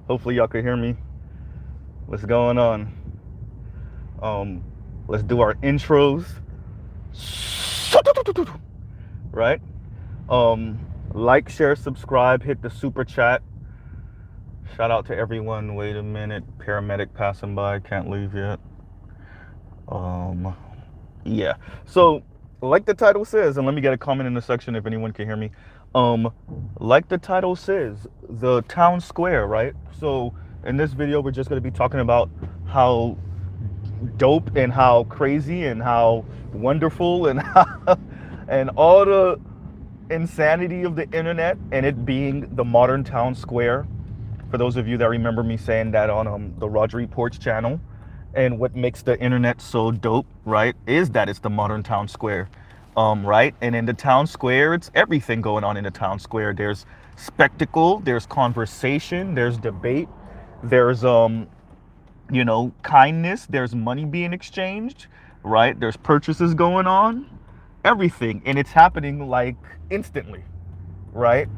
Hopefully y'all can hear me. What's going on? Um, let's do our intros. Right? Like, share, subscribe, hit the super chat. Shout out to everyone. Wait a minute. Paramedic passing by. Can't leave yet. Um, yeah. So, like the title says, and let me get a comment in the section if anyone can hear me. Um, like the title says, the town square, right? So, in this video, we're just going to be talking about how dope and how crazy and how wonderful and and all the insanity of the internet and it being the modern town square. For those of you that remember me saying that on the Roger Reports channel, and what makes the internet so dope, right, is that it's the modern town square, right? And in the town square, it's everything going on in the town square. There's spectacle, there's conversation, there's debate, there's kindness, there's money being exchanged, right? There's purchases going on, everything, and it's happening like instantly, right?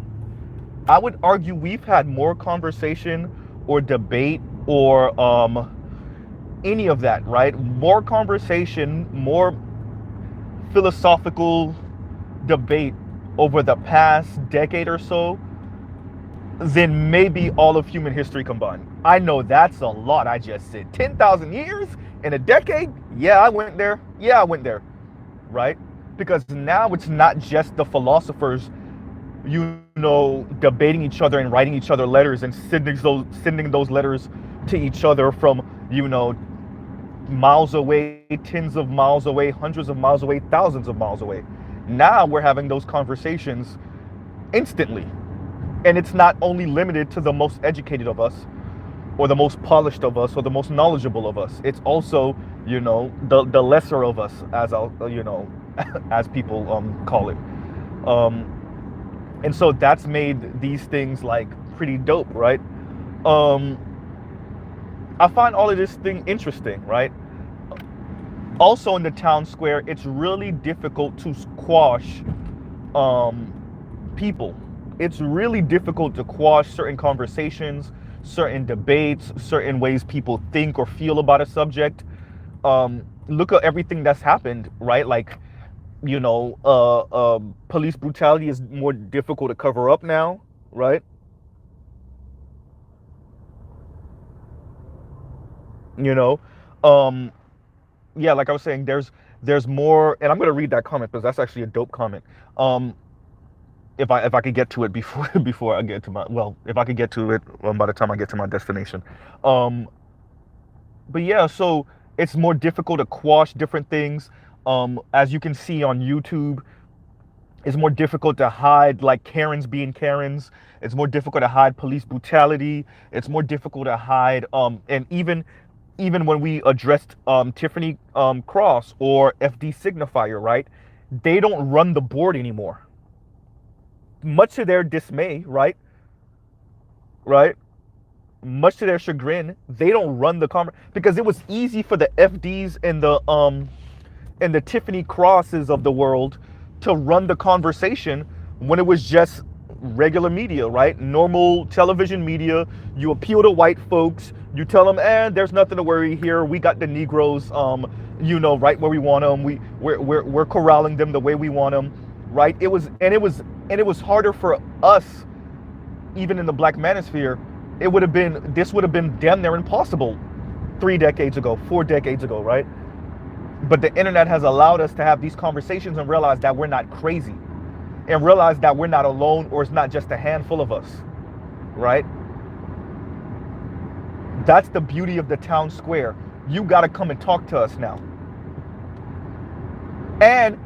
I would argue we've had more conversation or debate or any of that, right? More conversation, more philosophical debate over the past decade or so than maybe all of human history combined. I know that's a lot. I just said 10,000 years in a decade. Yeah, I went there. Yeah, I went there, right? Because now it's not just the philosophers, debating each other and writing each other letters and sending those letters to each other from, miles away, tens of miles away, hundreds of miles away, thousands of miles away. Now we're having those conversations instantly. And it's not only limited to the most educated of us or the most polished of us or the most knowledgeable of us. It's also, the lesser of us, as as people call it. And so that's made these things like pretty dope, right? I find all of this thing interesting, right? Also in the town square, it's really difficult to squash people. It's really difficult to quash certain conversations, certain debates, certain ways people think or feel about a subject. Look at everything that's happened, right? Like, police brutality is more difficult to cover up now, right? Yeah, like I was saying, there's more, and I'm gonna read that comment because that's actually a dope comment. If I could get to it before I get to if I could get to it by the time I get to my destination. But yeah, so it's more difficult to quash different things. As you can see on YouTube, it's more difficult to hide like Karens being Karens. It's more difficult to hide police brutality. It's more difficult to hide, and even when we addressed Tiffany Cross or FD Signifier, right? They don't run the board anymore. Much to their dismay, right? Right? Much to their chagrin, they don't run the because it was easy for the FDs and the Tiffany Crosses of the world to run the conversation when it was just regular media, right? Normal television media. You appeal to white folks. You tell them, there's nothing to worry here. We got the Negroes, right where we want them. We're corralling them the way we want them, right? It was harder for us, even in the Black manosphere. This would have been damn near impossible 3 decades ago, 4 decades ago, right? But the internet has allowed us to have these conversations and realize that we're not crazy, and realize that we're not alone, or it's not just a handful of us, right? That's the beauty of the town square. You got to come and talk to us now. And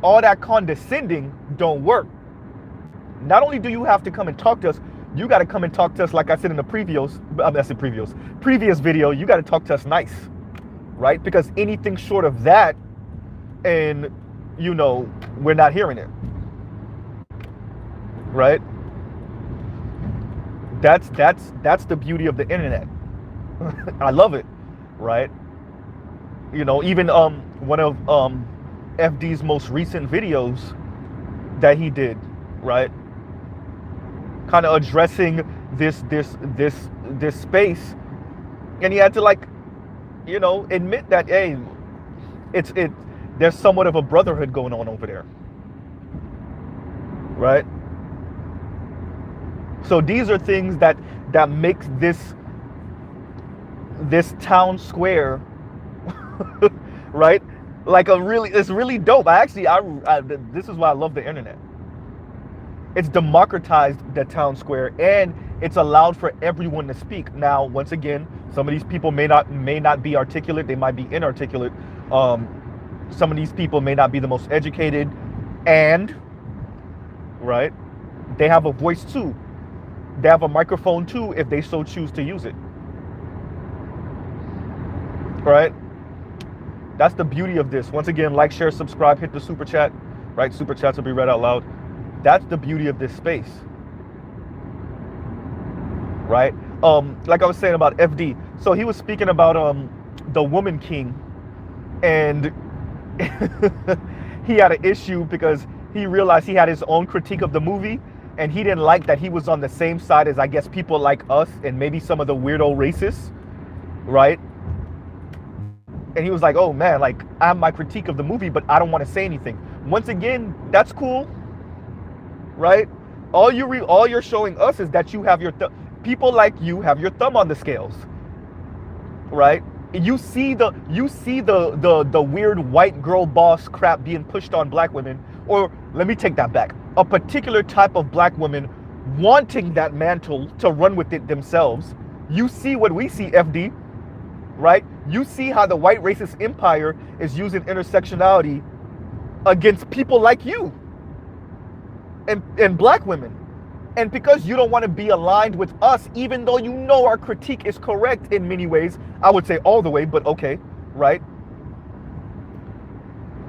all that condescending don't work. Not only do you have to come and talk to us, you got to come and talk to us, like I said in the previous video, you got to talk to us nice, right? Because anything short of that, and we're not hearing it, right? That's the beauty of the internet. I love it, right? Even one of FD's most recent videos that he did, right? Kind of addressing this space, and he had to, like, admit that, hey, it there's somewhat of a brotherhood going on over there, right? So these are things that makes this town square, right? Like it's really dope. This is why I love the internet. It's democratized the town square, and it's allowed for everyone to speak. Now, once again, some of these people may not be articulate. They might be inarticulate. Some of these people may not be the most educated, and right, they have a voice too. They have a microphone too if they so choose to use it. Right? That's the beauty of this. Once again, like, share, subscribe, hit the super chat. Right? Super chats will be read out loud. That's the beauty of this space. Right? Like I was saying about FD. So he was speaking about the Woman King, and he had an issue because he realized he had his own critique of the movie, and he didn't like that he was on the same side as, I guess, people like us and maybe some of the weirdo racists, right? And he was like, oh man, like, I have my critique of the movie, but I don't want to say anything. Once again, that's cool, right? All you're showing us is that you have people like you have your thumb on the scales, right? You see the weird white girl boss crap being pushed on black women, or let me take that back, a particular type of black woman wanting that mantle to run with it themselves. You see what we see, FD, right? You see how the white racist empire is using intersectionality against people like you and black women. And because you don't want to be aligned with us, even though you know our critique is correct in many ways, I would say all the way, but okay, right?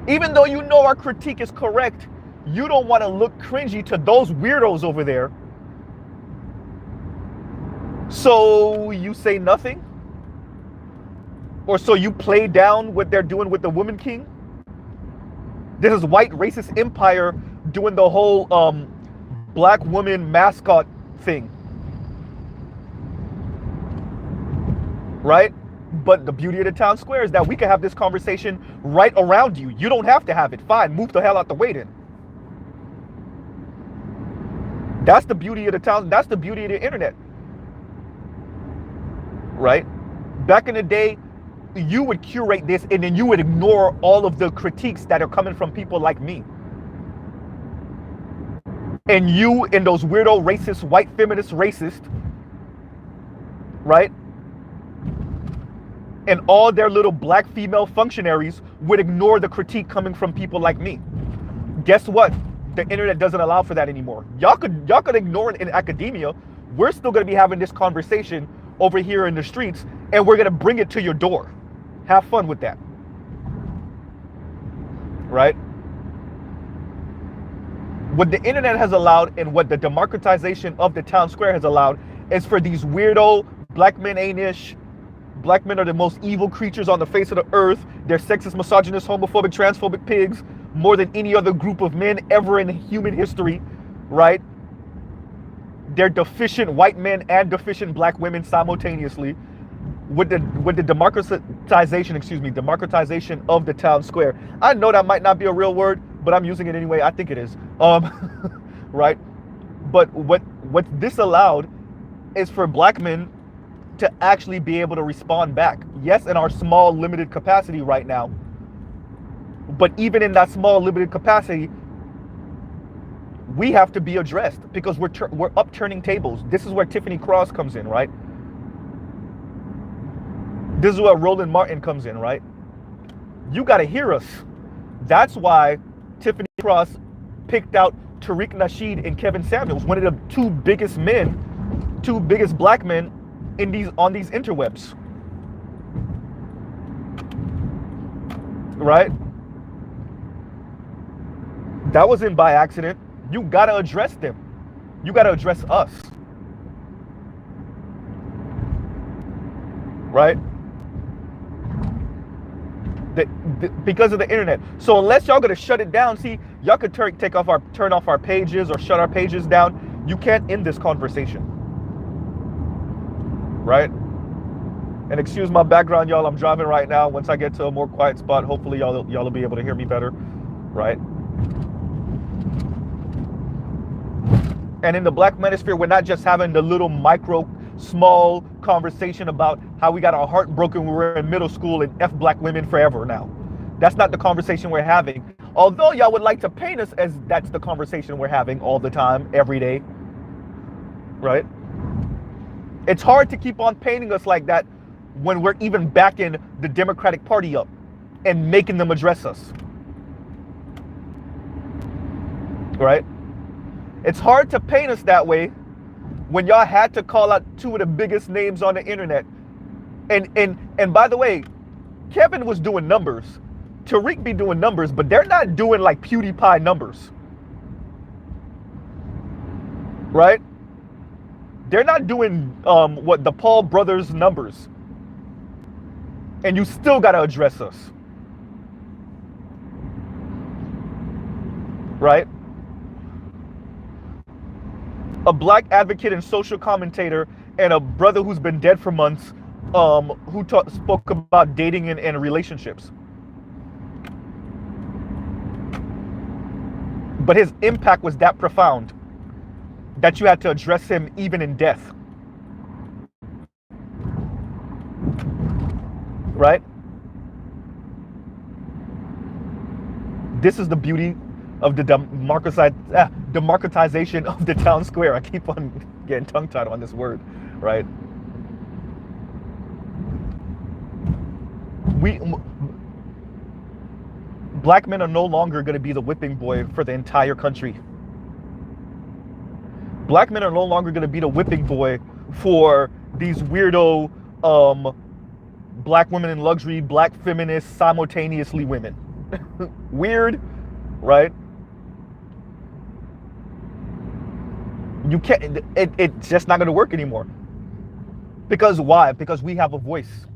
Even though you know our critique is correct, you don't want to look cringy to those weirdos over there. So you say nothing? Or so you play down what they're doing with the Woman King? This is white racist empire doing the whole black woman mascot thing, right? But the beauty of the town square is that we can have this conversation right around you. You don't have to have it. Fine, move the hell out the way then. That's the beauty of the town. That's the beauty of the internet, right? Back in the day, you would curate this and then you would ignore all of the critiques that are coming from people like me. And you and those weirdo racist, white feminist racist, right? And all their little black female functionaries would ignore the critique coming from people like me. Guess what? The internet doesn't allow for that anymore. Y'all could ignore it in academia. We're still gonna be having this conversation over here in the streets, and we're gonna bring it to your door. Have fun with that. Right? What the internet has allowed and what the democratization of the town square has allowed is for these weirdo black men ain't-ish. Black men are the most evil creatures on the face of the earth. They're sexist, misogynist, homophobic, transphobic pigs more than any other group of men ever in human history, right? They're deficient white men and deficient black women simultaneously. With the democratization of the town square. I know that might not be a real word, but I'm using it anyway. I think it is. Right? But what this allowed is for black men to actually be able to respond back. Yes, in our small, limited capacity right now. But even in that small, limited capacity, we have to be addressed because we're upturning tables. This is where Tiffany Cross comes in, right? This is where Roland Martin comes in, right? You got to hear us. That's why Tiffany Cross picked out Tariq Nasheed and Kevin Samuels, one of the two biggest black men on these interwebs. Right? That wasn't by accident. You got to address them. You got to address us. Right? Because of the internet. So unless y'all gonna shut it down, see, y'all could turn off our pages or shut our pages down. You can't end this conversation. right? And excuse my background, y'all. I'm driving right now. Once I get to a more quiet spot, hopefully y'all will be able to hear me better, right? And in the Black manosphere, we're not just having the little micro, small conversation about how we got our heart broken when we were in middle school and F black women forever now. That's not the conversation we're having. Although y'all would like to paint us as that's the conversation we're having all the time, every day, right? It's hard to keep on painting us like that when we're even backing the Democratic Party up and making them address us, right? It's hard to paint us that way when y'all had to call out two of the biggest names on the internet. And by the way, Kevin was doing numbers. Tariq be doing numbers, but they're not doing like PewDiePie numbers, right? They're not doing what the Paul brothers numbers. And you still got to address us, right? A black advocate and social commentator and a brother who's been dead for months who spoke about dating and relationships. But his impact was that profound that you had to address him even in death. Right? This is the beauty of the democratization of the town square. I keep on getting tongue-tied on this word, right? Black men are no longer going to be the whipping boy for the entire country. Black men are no longer going to be the whipping boy for these weirdo black women in luxury, black feminists, simultaneously women. Weird, right? You can't, it's just not going to work anymore. Because why? Because we have a voice.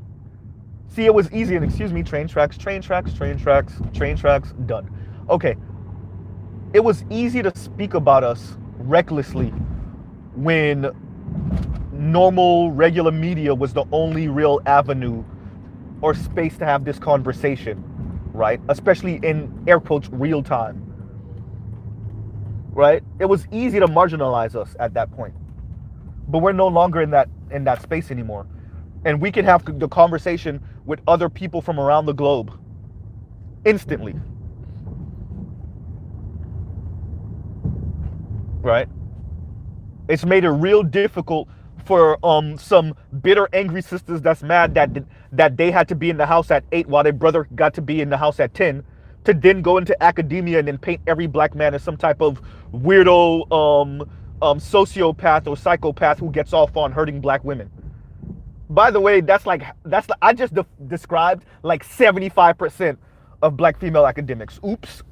See, it was easy, and excuse me, train tracks, done. Okay. It was easy to speak about us recklessly when normal, regular media was the only real avenue or space to have this conversation, right? Especially in, air quotes, real time, right? It was easy to marginalize us at that point. But we're no longer in that space anymore. And we can have the conversation with other people from around the globe instantly, right? It's made it real difficult for some bitter, angry sisters that's mad that they had to be in the house at 8 while their brother got to be in the house at 10, to then go into academia and then paint every black man as some type of weirdo sociopath or psychopath who gets off on hurting black women. By the way, I just described like 75% of black female academics. Oops.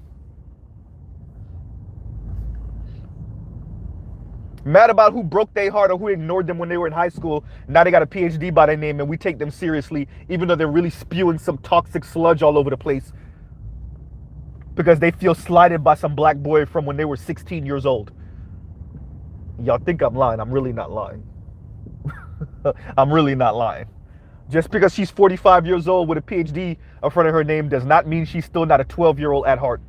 Mad about who broke their heart or who ignored them when they were in high school. Now they got a PhD by their name and we take them seriously, even though they're really spewing some toxic sludge all over the place because they feel slighted by some black boy from when they were 16 years old. Y'all think I'm lying. I'm really not lying. I'm really not lying. Just because she's 45 years old with a PhD in front of her name does not mean she's still not a 12-year-old at heart.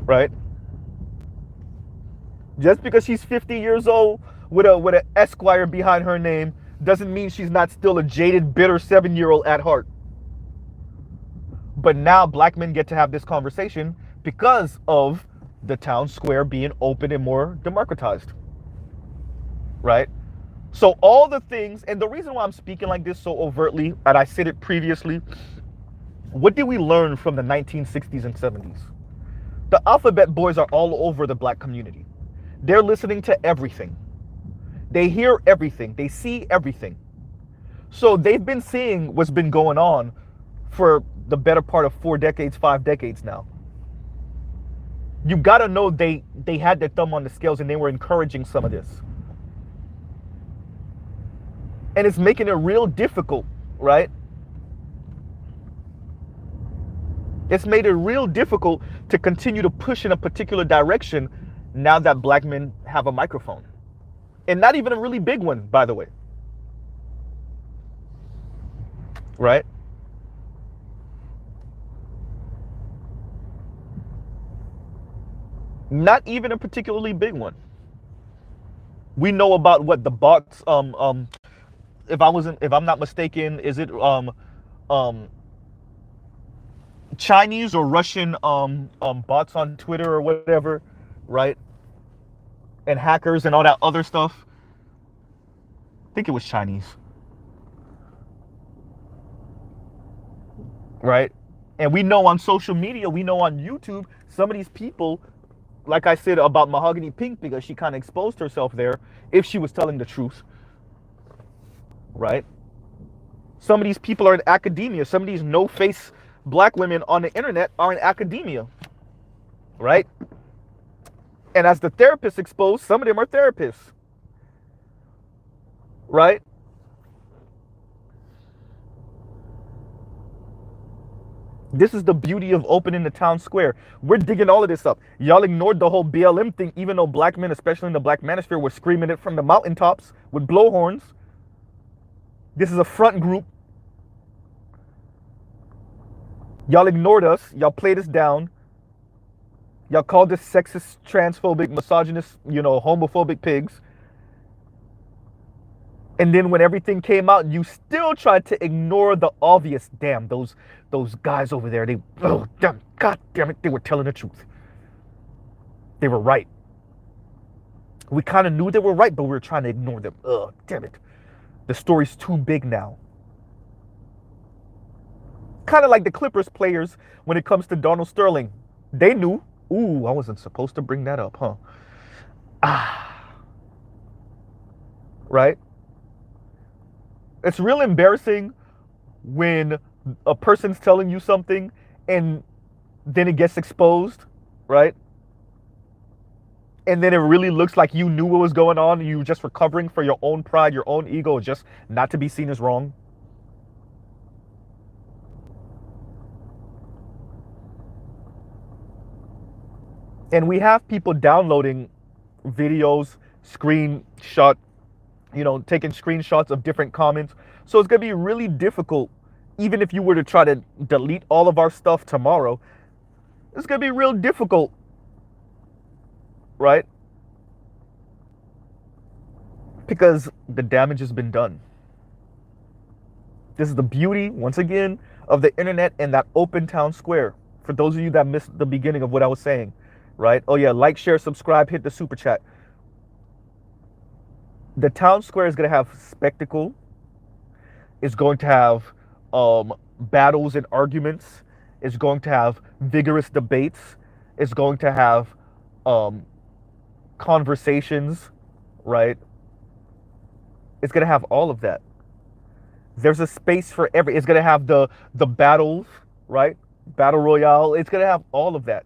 Right? Just because she's 50 years old with an Esquire behind her name doesn't mean she's not still a jaded, bitter 7-year-old at heart. But now black men get to have this conversation because of the town square being open and more democratized. Right? So all the things, and the reason why I'm speaking like this so overtly, and I said it previously, what did we learn from the 1960s and 70s? The alphabet boys are all over the black community. They're listening to everything. They hear everything. They see everything. So they've been seeing what's been going on for the better part of 4 decades, 5 decades now. You gotta know they had their thumb on the scales and they were encouraging some of this. And it's making it real difficult, right? It's made it real difficult to continue to push in a particular direction now that black men have a microphone. And not even a really big one, by the way. Right? Not even a particularly big one. We know about what the bots, if I'm not mistaken, is it um Chinese or Russian bots on Twitter or whatever, right? And hackers and all that other stuff. I think it was Chinese, right? And we know on social media, we know on YouTube, some of these people, like I said about Mahogany Pink, because she kind of exposed herself there, if she was telling the truth, right? Some of these people are in academia. Some of these no-face black women on the internet are in academia, right? And as the therapist exposed, some of them are therapists, right? This is the beauty of opening the town square. We're digging all of this up. Y'all ignored the whole BLM thing, even though black men, especially in the black manosphere, were screaming it from the mountaintops with blowhorns. This is a front group. Y'all ignored us. Y'all played us down. Y'all called us sexist, transphobic, misogynist, homophobic pigs. And then when everything came out, you still tried to ignore the obvious. Damn, those guys over there, God damn it, they were telling the truth. They were right. We kind of knew they were right, but we were trying to ignore them. Damn it. The story's too big now. Kind of like the Clippers players when it comes to Donald Sterling. They knew. Ooh, I wasn't supposed to bring that up, huh? Right? It's real embarrassing when a person's telling you something and then it gets exposed, right? And then it really looks like you knew what was going on and you were just recovering for your own pride, your own ego, just not to be seen as wrong. And we have people downloading videos, screenshot, taking screenshots of different comments. So it's going to be really difficult, even if you were to try to delete all of our stuff tomorrow, it's going to be real difficult, right? Because the damage has been done. This is the beauty, once again, of the internet and that open town square. For those of you that missed the beginning of what I was saying, right? Oh yeah, like, share, subscribe, hit the super chat. The town square is going to have spectacle. It's going to have battles and arguments. It's going to have vigorous debates. It's going to have conversations, right? It's going to have all of that. There's a space for every. It's going to have the battles, right? Battle Royale. It's going to have all of that.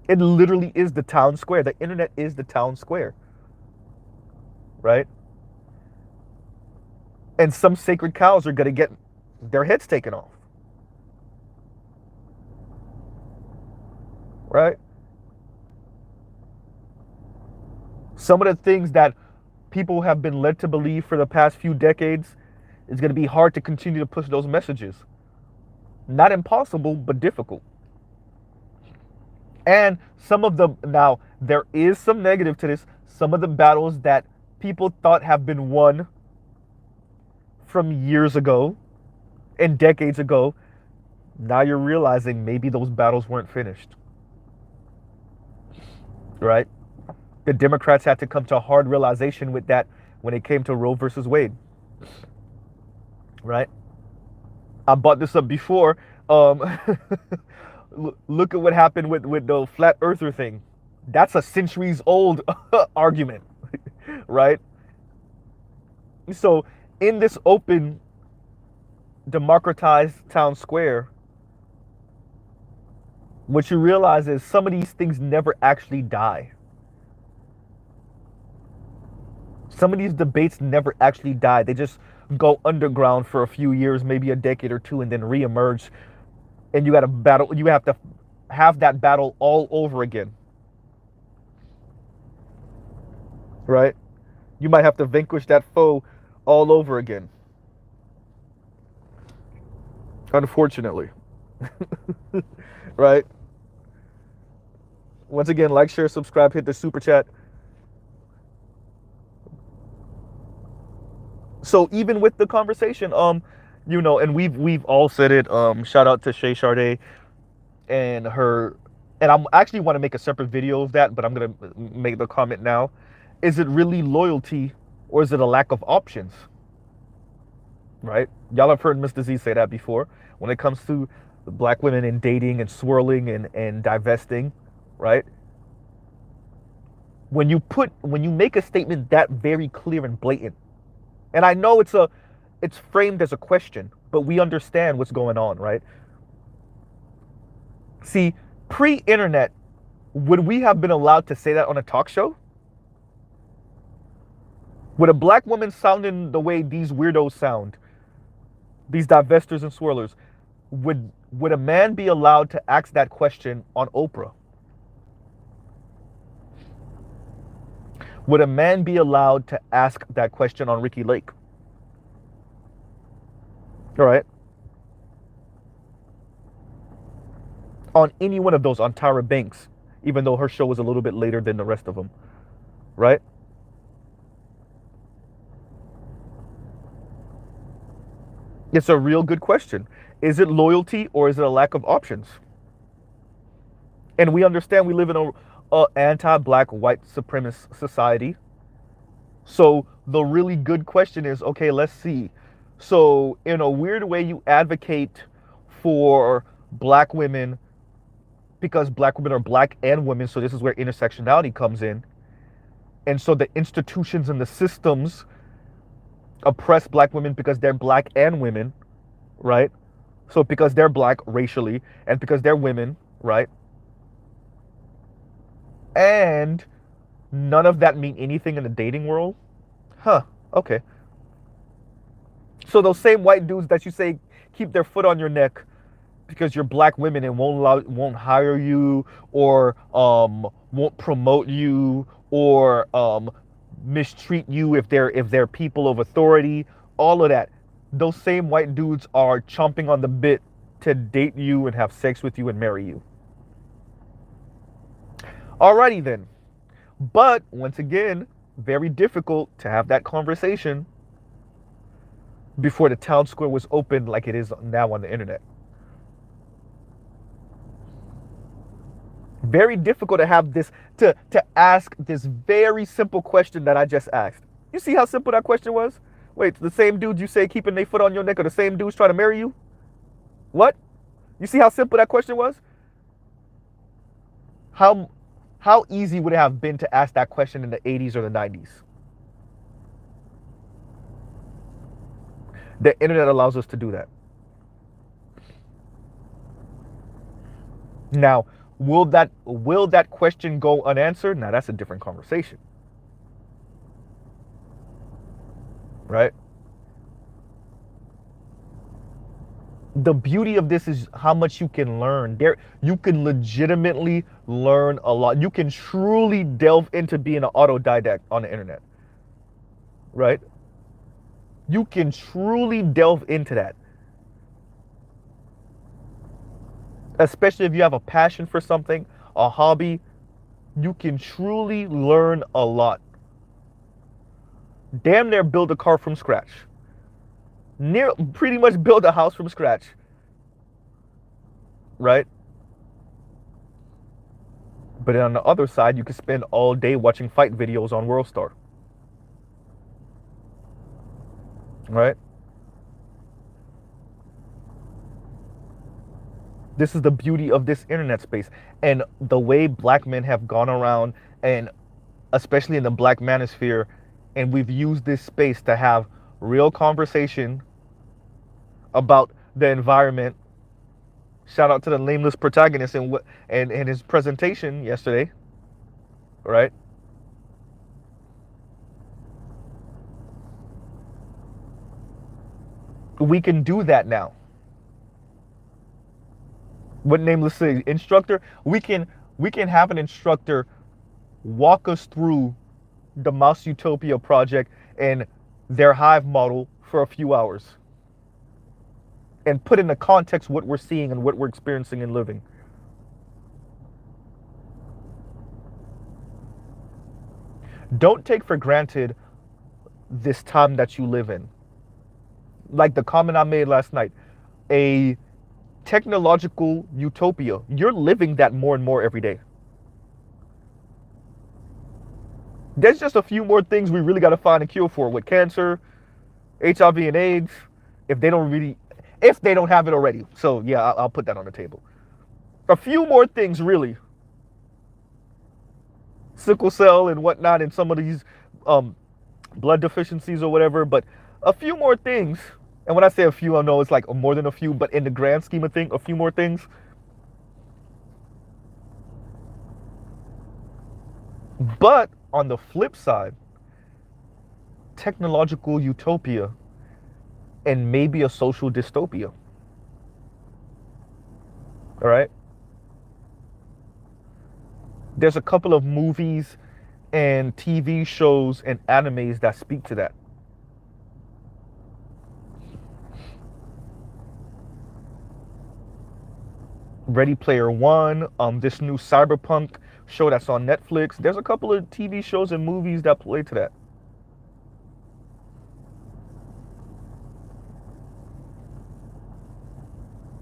It literally is the town square. The internet is the town square. Right? And some sacred cows are going to get their heads taken off. Right? Some of the things that people have been led to believe for the past few decades, it's going to be hard to continue to push those messages. Not impossible, but difficult. And now there is some negative to this. Some of the battles that people thought have been won from years ago and decades ago, now you're realizing maybe those battles weren't finished. Right? The Democrats had to come to a hard realization with that when it came to Roe versus Wade. Right? I brought this up before. Look at what happened with the flat earther thing. That's a centuries old argument. Right? So in this open, democratized town square, what you realize is some of these things never actually die. Some of these debates never actually die. They just go underground for a few years, maybe a decade or two, and then reemerge. And you got to battle. You have to have that battle all over again. right? You might have to vanquish that foe all over again. Unfortunately. Right? Once again, like, share, subscribe, hit the super chat. So even with the conversation, and we've all said it. Shout out to Shay Sade and her, and I'm actually want to make a separate video of that, but I'm gonna make the comment now. Is it really loyalty, or is it a lack of options? Right? Y'all have heard Mr. Z say that before. When it comes to black women and dating and swirling and divesting, right? When you make a statement that very clear and blatant, and I know it's framed as a question, but we understand what's going on, right? See, pre-internet, would we have been allowed to say that on a talk show? Would a black woman sounding the way these weirdos sound, these divestors and swirlers, would a man be allowed to ask that question on Oprah? Would a man be allowed to ask that question on Ricky Lake? All right. On any one of those, on Tyra Banks, even though her show was a little bit later than the rest of them, right? It's a real good question. Is it loyalty or is it a lack of options? And we understand we live in a anti-black white supremacist society. So the really good question is, okay, let's see. So in a weird way, you advocate for black women because black women are black and women. So this is where intersectionality comes in. And so the institutions and the systems oppress black women because they're black and women, right? So because they're black racially and because they're women, right? And none of that mean anything in the dating world? Huh, okay. So those same white dudes that you say keep their foot on your neck because you're black women and won't hire you or won't promote you or mistreat you if they're people of authority, all of that. Those same white dudes are chomping on the bit to date you and have sex with you and marry you. Alrighty then. But once again, very difficult to have that conversation before the town square was open like it is now on the internet. Very difficult to have this, to ask this very simple question that I just asked. You see how simple that question was? Wait, the same dude you say keeping their foot on your neck are the same dudes trying to marry you? What? You see how simple that question was? How easy would it have been to ask that question in the 80s or the 90s? The internet allows us to do that. Now, will that question go unanswered? Now that's a different conversation. Right? The beauty of this is how much you can learn. You can legitimately learn a lot. You can truly delve into being an autodidact on the internet. Right? You can truly delve into that. Especially if you have a passion for something, a hobby, you can truly learn a lot. Damn near build a car from scratch. Pretty much build a house from scratch. Right? But on the other side, you can spend all day watching fight videos on WorldStar. Right? This is the beauty of this internet space. And the way black men have gone around, and especially in the black manosphere, and we've used this space to have real conversation about the environment. Shout out to the nameless protagonist and his presentation yesterday, right? We can do that now. What nameless instructor? We can have an instructor walk us through the Mouse Utopia project and their hive model for a few hours and put into context what we're seeing and what we're experiencing and living. Don't take for granted this time that you live in. Like the comment I made last night, a technological utopia. You're living that more and more every day. There's just a few more things we really got to find a cure for with cancer, HIV and AIDS, if they don't have it already. So yeah, I'll put that on the table. A few more things really. Sickle cell and whatnot and some of these blood deficiencies or whatever, but a few more things. And when I say a few, I know it's like more than a few, but in the grand scheme of things, a few more things. But on the flip side, technological utopia and maybe a social dystopia. All right? There's a couple of movies and TV shows and animes that speak to that. Ready Player One, this new cyberpunk show that's on Netflix. There's a couple of TV shows and movies that play to that.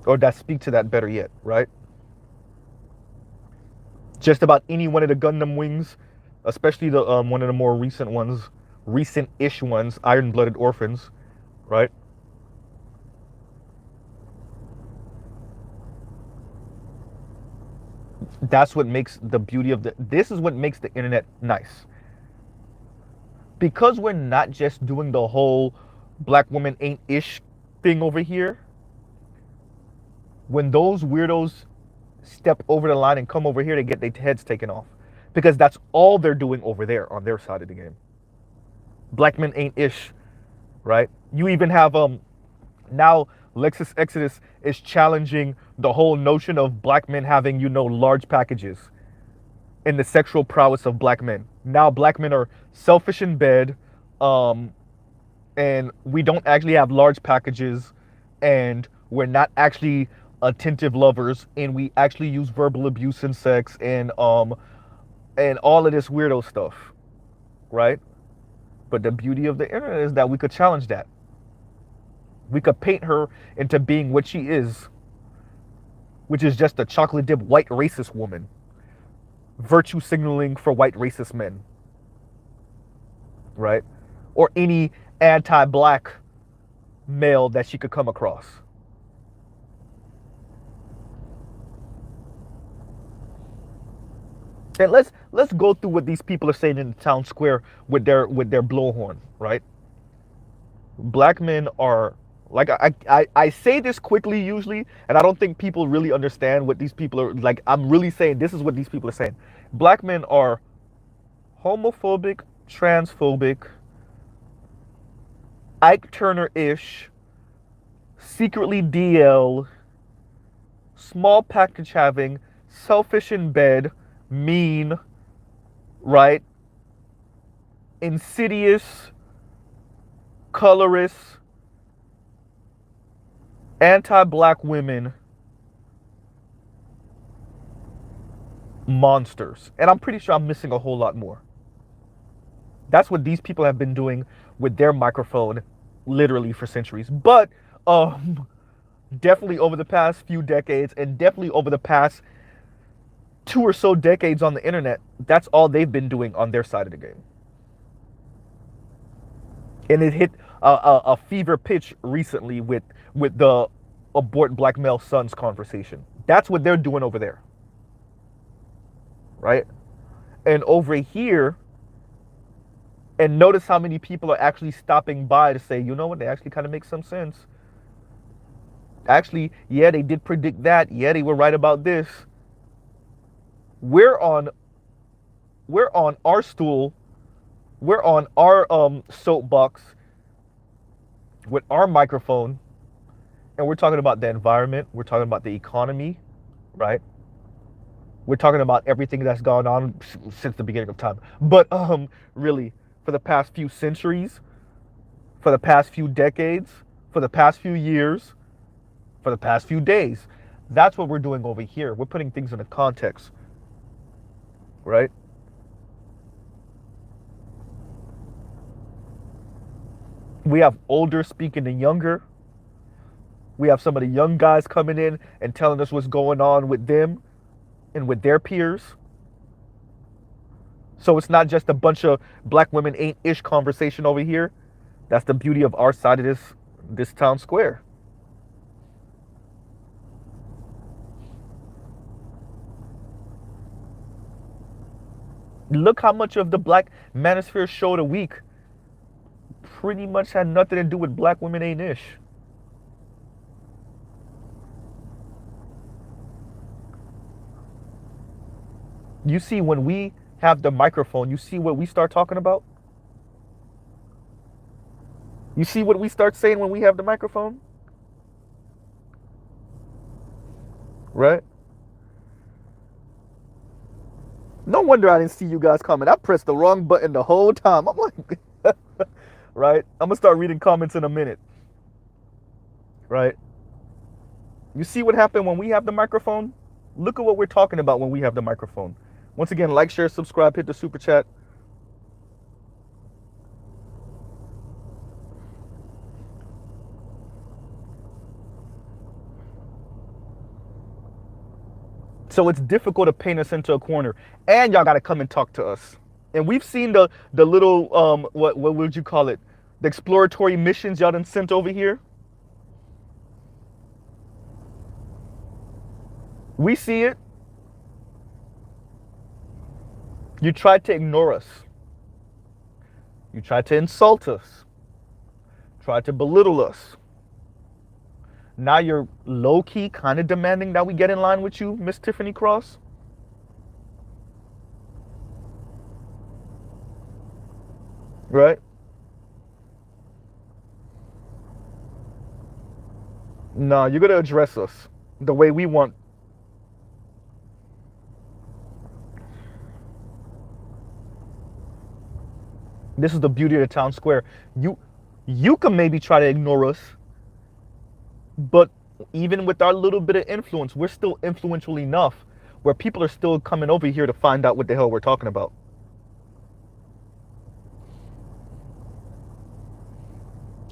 Or that speak to that, better yet, right? Just about any one of the Gundam Wings, especially the one of the more recent ones, recent-ish ones, Iron-Blooded Orphans, right? That's what makes the beauty of this is what makes the internet nice. Because we're not just doing the whole black woman ain't ish thing over here. When those weirdos step over the line and come over here, they get their heads taken off. Because that's all they're doing over there on their side of the game. Black men ain't ish, right? You even have now Lexus Exodus is challenging the whole notion of black men having, large packages and the sexual prowess of black men. Now black men are selfish in bed, and we don't actually have large packages, and we're not actually attentive lovers, and we actually use verbal abuse in sex and all of this weirdo stuff, right? But the beauty of the internet is that we could challenge that. We could paint her into being what she is, which is just a chocolate dip white racist woman, virtue signaling for white racist men, right? Or any anti-black male that she could come across. And let's go through what these people are saying in the town square with their blowhorn, right? Black men are, like, I say this quickly usually, and I don't think people really understand what these people are, like, I'm really saying this is what these people are saying. Black men are homophobic, transphobic, Ike Turner-ish, secretly DL, small package having, selfish in bed, mean, right? Insidious, colorist, anti-black women, monsters. And I'm pretty sure I'm missing a whole lot more. That's what these people have been doing with their microphone literally for centuries. But definitely over the past few decades, and definitely over the past 2 or so decades on the internet, that's all they've been doing on their side of the game. And it hit a fever pitch recently with the abort black male sons conversation. That's what they're doing over there, right? And over here, and notice how many people are actually stopping by to say, you know what, they actually kind of make some sense. Actually, yeah, they did predict that. Yeah, they were right about this. We're on our stool. We're on our soapbox with our microphone, and we're talking about the environment. We're talking about the economy, right? We're talking about everything that's gone on since the beginning of time. But really, for the past few centuries, for the past few decades, for the past few years, for the past few days, that's what we're doing over here. We're putting things into context, right? We have older speaking to younger. We have some of the young guys coming in and telling us what's going on with them and with their peers. So it's not just a bunch of black women ain't ish conversation over here. That's the beauty of our side of this town square. Look how much of the Black Manosphere show of the week pretty much had nothing to do with black women ain't ish. You see, when we have the microphone, you see what we start talking about? You see what we start saying when we have the microphone? Right? No wonder I didn't see you guys comment. I pressed the wrong button the whole time. I'm like, right? I'm gonna start reading comments in a minute. Right? You see what happened when we have the microphone? Look at what we're talking about when we have the microphone. Once again, like, share, subscribe, hit the super chat. So it's difficult to paint us into a corner, and y'all got to come and talk to us. And we've seen the little what would you call it? The exploratory missions y'all done sent over here. We see it. You tried to ignore us. You tried to insult us. Tried to belittle us. Now you're low-key kind of demanding that we get in line with you, Miss Tiffany Cross. Right? No, you're going to address us the way we want. This is the beauty of the town square. You can maybe try to ignore us, but even with our little bit of influence, we're still influential enough where people are still coming over here to find out what the hell we're talking about.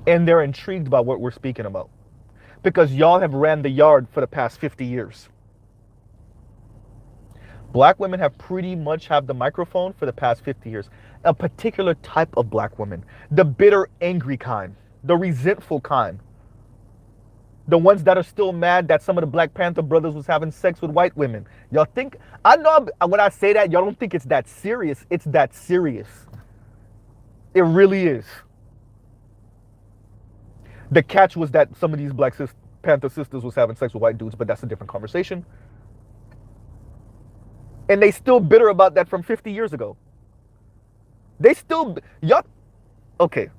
And they're intrigued by what we're speaking about. Because y'all have ran the yard for the past 50 years. Black women have pretty much had the microphone for the past 50 years. A particular type of black woman. The bitter, angry kind. The resentful kind. The ones that are still mad that some of the Black Panther brothers was having sex with white women. Y'all think, I know when I say that, y'all don't think it's that serious. It's that serious. It really is. The catch was that some of these Black Panther sisters was having sex with white dudes, but that's a different conversation. And they still bitter about that from 50 years ago. They still, y'all, okay.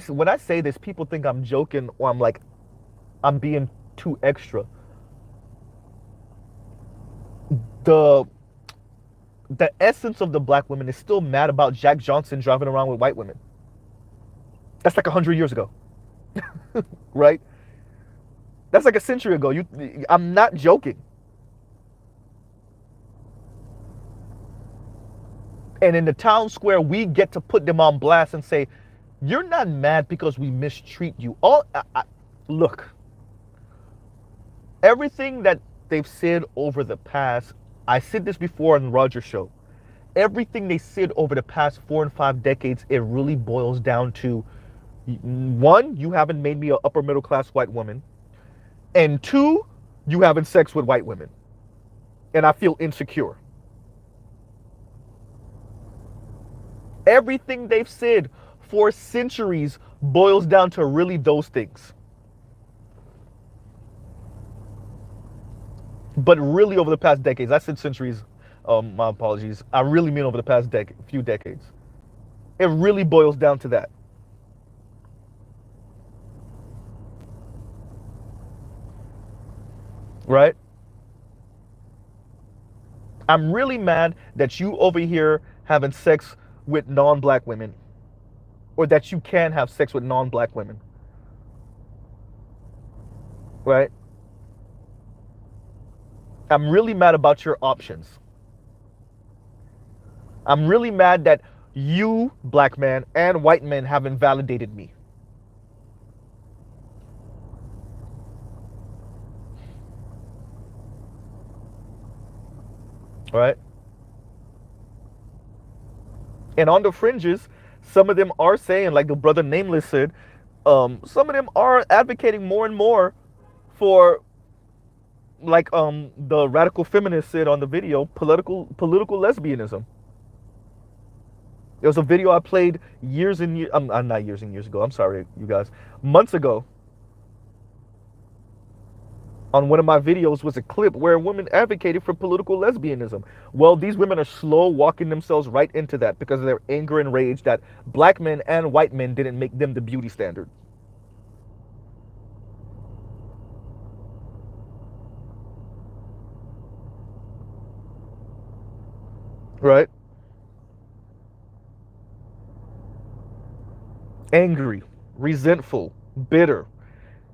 When I say this, people think I'm joking or I'm being too extra. The essence of the black women is still mad about Jack Johnson driving around with white women. That's like 100 years ago. Right? That's like a century ago. I'm not joking. And in the town square, we get to put them on blast and say, you're not mad because we mistreat you. Look, everything that they've said over the past, I said this before on Roger's show, everything they said over the past 4 and 5 decades, it really boils down to, one, you haven't made me an upper middle class white woman. And two, you having sex with white women. And I feel insecure. Everything they've said for centuries boils down to really those things. But really over the past decades, I said centuries, my apologies. I really mean over the past few decades. It really boils down to that. Right? I'm really mad that you over here having sex with non-black women, or that you can have sex with non-black women, right? I'm really mad about your options. I'm really mad that you, black man, and white men have invalidated me, right? And on the fringes, some of them are saying, like the brother Nameless said, some of them are advocating more and more for, like the radical feminist said on the video, political lesbianism. There was a video I played years and years, not years and years ago. I'm sorry, you guys, months ago. On one of my videos was a clip where a woman advocated for political lesbianism. Well, these women are slow walking themselves right into that because of their anger and rage that black men and white men didn't make them the beauty standard. Right? Angry, resentful, bitter.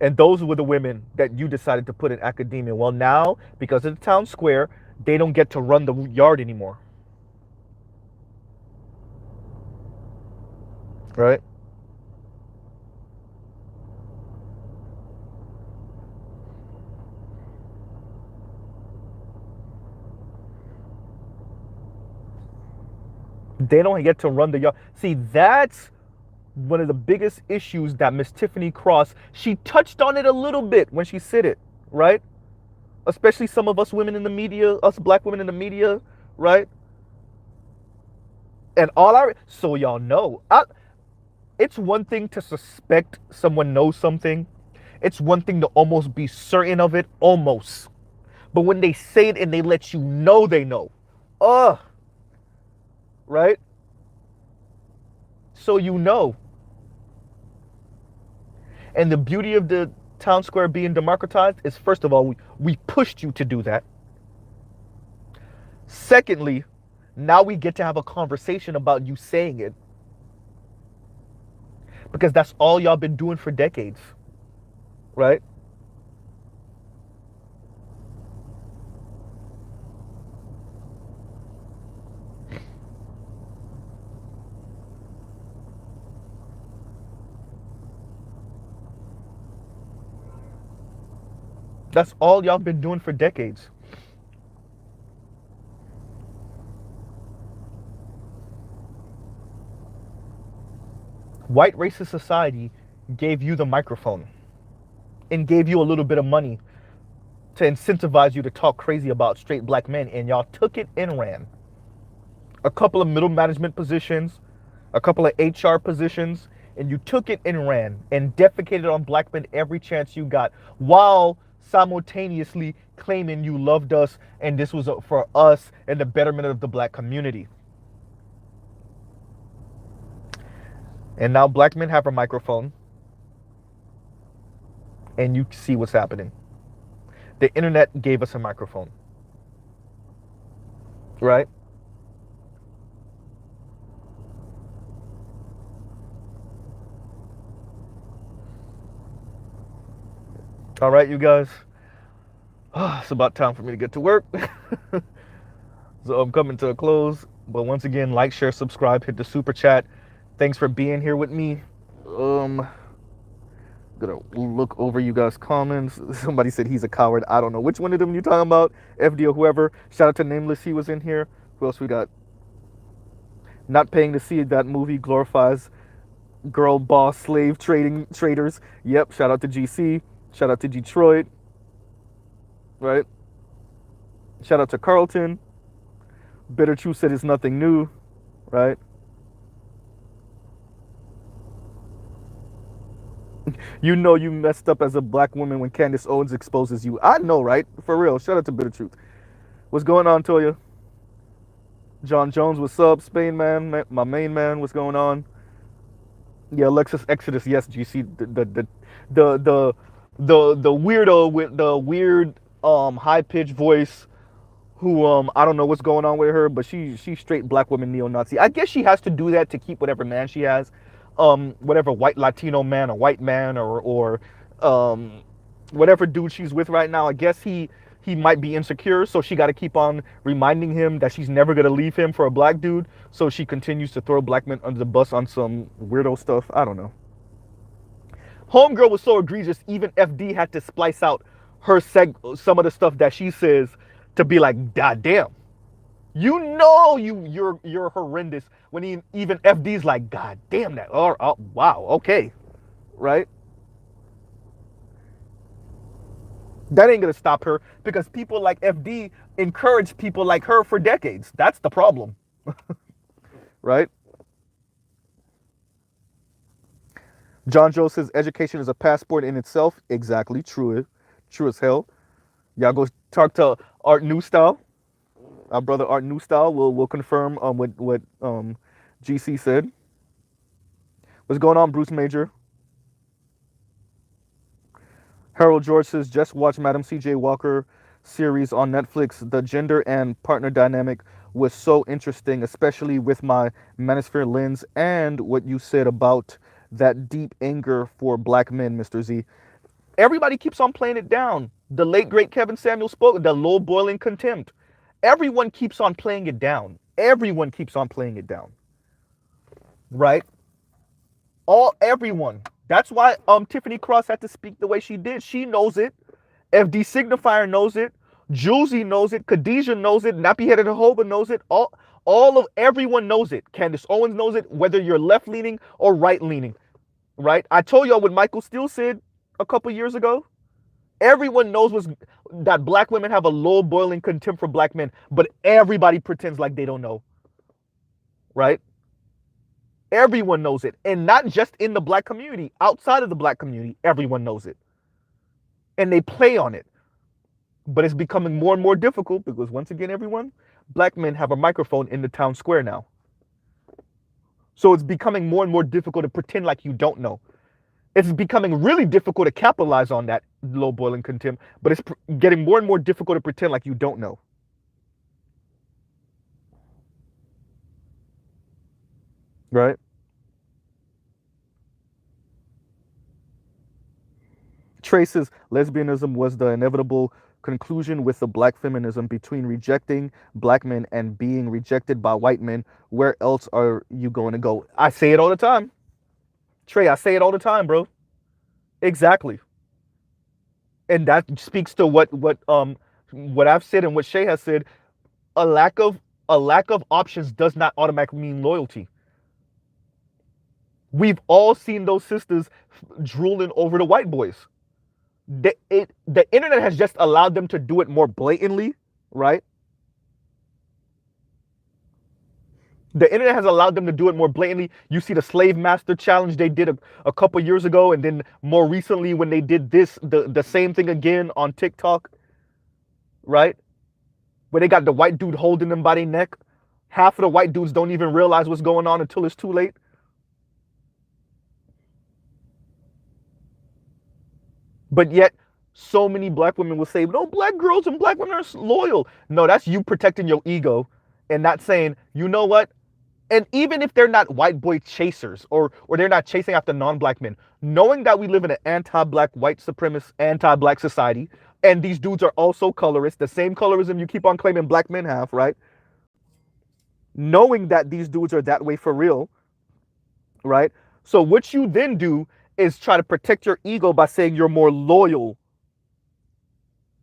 And those were the women that you decided to put in academia. Well, now, because of the town square, they don't get to run the yard anymore. Right? They don't get to run the yard. See, that's one of the biggest issues that Miss Tiffany Cross, she touched on it a little bit when she said it, right? Especially some of us women in the media, us black women in the media, right? And so y'all know, it's one thing to suspect someone knows something. It's one thing to almost be certain of it, almost. But when they say it and they let you know they know, ugh, right? So you know. And the beauty of the town square being democratized is, first of all, we pushed you to do that. Secondly, now we get to have a conversation about you saying it. Because that's all y'all been doing for decades. Right? That's all y'all been doing for decades. White racist society gave you the microphone and gave you a little bit of money to incentivize you to talk crazy about straight black men, and y'all took it and ran. A couple of middle management positions, a couple of HR positions, and you took it and ran and defecated on black men every chance you got, while simultaneously claiming you loved us and this was for us and the betterment of the black community. And now black men have a microphone and you see what's happening. The internet gave us a microphone. Right? All right, you guys. It's about time for me to get to work. So I'm coming to a close. But once again, like, share, subscribe, hit the super chat. Thanks for being here with me. Gonna look over you guys' comments. Somebody said he's a coward. I don't know which one of them you talking about. FD or whoever. Shout out to Nameless. He was in here. Who else we got? Not paying to see that movie glorifies girl boss slave traders. Yep. Shout out to GC. Shout out to Detroit. Right. Shout out to Carlton. Bitter Truth said it's nothing new. Right. You know you messed up as a black woman when Candace Owens exposes you. I know, right? For real. Shout out to Bitter Truth. What's going on, Toya? John Jones, what's up? Spain man, my main man, what's going on? Yeah, Alexis Exodus, yes, GC. The weirdo with the weird high pitched voice who I don't know what's going on with her, but she's straight black woman neo-Nazi. I guess she has to do that to keep whatever man she has, whatever white Latino man or white man or um, whatever dude she's with right now. I guess he might be insecure, so she got to keep on reminding him that she's never gonna leave him for a black dude. So she continues to throw black men under the bus on some weirdo stuff. I don't know. Homegirl was so egregious, even FD had to splice out some of the stuff that she says to be like, God damn. You know you're horrendous when even FD's like, God damn that. Oh, wow, okay. Right? That ain't gonna stop her because people like FD encourage people like her for decades. That's the problem. Right? John Joe says education is a passport in itself. Exactly. True. True as hell. Y'all go talk to Art New Style. Our brother Art New Style will confirm what GC said. What's going on, Bruce Major? Harold George says just watch Madam C.J. Walker series on Netflix. The gender and partner dynamic was so interesting, especially with my manosphere lens and what you said about that deep anger for black men, Mr. Z. Everybody keeps on playing it down. The late great Kevin Samuel spoke, the low boiling contempt. Everyone keeps on playing it down. Everyone keeps on playing it down. Right? Everyone. That's why Tiffany Cross had to speak the way she did. She knows it. FD Signifier knows it. Julesy knows it. Khadijah knows it. Nappy Headed Jehovah knows it. Everyone knows it. Candace Owens knows it, whether you're left leaning or right leaning. Right? I told y'all what Michael Steele said a couple years ago. Everyone knows that black women have a low boiling contempt for black men, but everybody pretends like they don't know. Right? Everyone knows it. And not just in the black community, outside of the black community, everyone knows it. And they play on it. But it's becoming more and more difficult because once again, everyone, black men have a microphone in the town square now. So it's becoming more and more difficult to pretend like you don't know. It's becoming really difficult to capitalize on that low boiling contempt, but it's getting more and more difficult to pretend like you don't know. Right? Traces lesbianism was the inevitable conclusion with the black feminism between rejecting black men and being rejected by white men. Where else are you going to go? I say it all the time. Trey, I say it all the time, bro. Exactly. And that speaks to what I've said and what Shay has said. A lack of options does not automatically mean loyalty. We've all seen those sisters drooling over the white boys. The internet has just allowed them to do it more blatantly, right? The internet has allowed them to do it more blatantly. You see the slave master challenge they did a couple years ago, and then more recently when they did the same thing again on TikTok, right? Where they got the white dude holding them by their neck. Half of the white dudes don't even realize what's going on until it's too late. But yet, so many black women will say, no, black girls and black women are loyal. No, that's you protecting your ego and not saying, you know what? And even if they're not white boy chasers or they're not chasing after non-black men, knowing that we live in an anti-black, white supremacist, anti-black society, and these dudes are also colorists, the same colorism you keep on claiming black men have, right? Knowing that these dudes are that way for real, right? So what you then do is try to protect your ego by saying you're more loyal.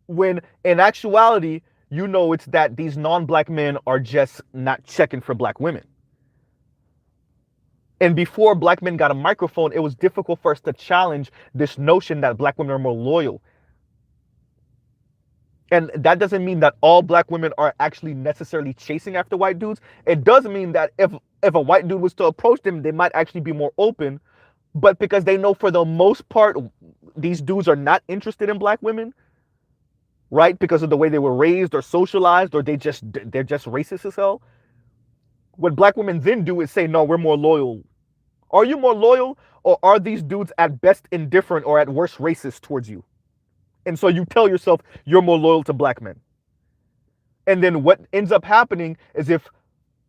When in actuality, you know it's that these non-black men are just not checking for black women. And before black men got a microphone, it was difficult for us to challenge this notion that black women are more loyal. And that doesn't mean that all black women are actually necessarily chasing after white dudes. It does mean that if a white dude was to approach them, they might actually be more open. But because they know for the most part, these dudes are not interested in black women, right? Because of the way they were raised or socialized, or they're just racist as hell. What black women then do is say, no, we're more loyal. Are you more loyal, or are these dudes at best indifferent or at worst racist towards you? And so you tell yourself you're more loyal to black men. And then what ends up happening is if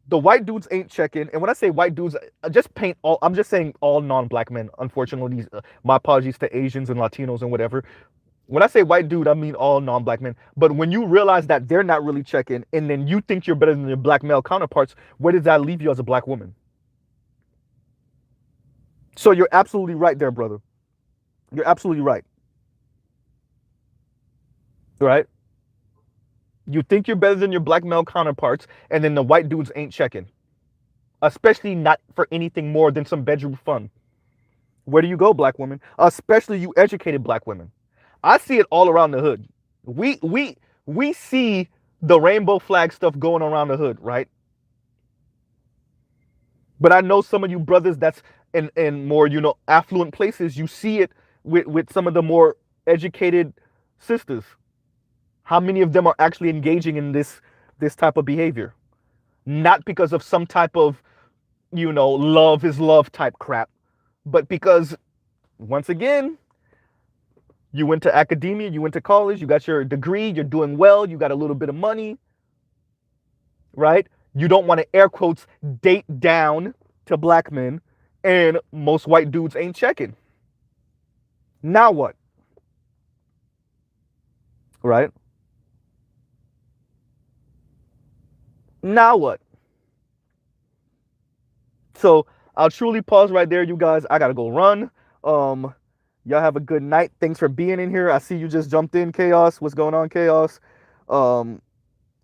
the white dudes ain't checking, and when I say white dudes, I just paint all. I'm just saying all non-black men. Unfortunately, my apologies to Asians and Latinos and whatever. When I say white dude, I mean all non-black men. But when you realize that they're not really checking, and then you think you're better than your black male counterparts, where does that leave you as a black woman? So you're absolutely right there, brother. You're absolutely right. Right? You think you're better than your black male counterparts, and then the white dudes ain't checking. Especially not for anything more than some bedroom fun. Where do you go, black women? Especially you educated black women. I see it all around the hood. We see the rainbow flag stuff going around the hood, right? But I know some of you brothers that's in more, affluent places, you see it with some of the more educated sisters. How many of them are actually engaging in this type of behavior? Not because of some type of, love is love type crap, but because, once again, you went to academia, you went to college, you got your degree, you're doing well, you got a little bit of money, right? You don't want to, air quotes, date down to black men, and most white dudes ain't checking. Now what? Right? Now what? So I'll truly pause right there, you guys. I gotta go run. Um, y'all have a good night. Thanks for being in here. I see you just jumped in, Chaos. What's going on, Chaos? Um,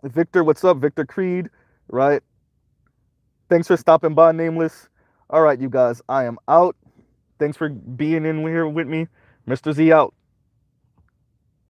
Victor, what's up? Victor Creed, right? Thanks for stopping by, Nameless. All right, you guys, I am out. Thanks for being in here with me. Mr. Z out.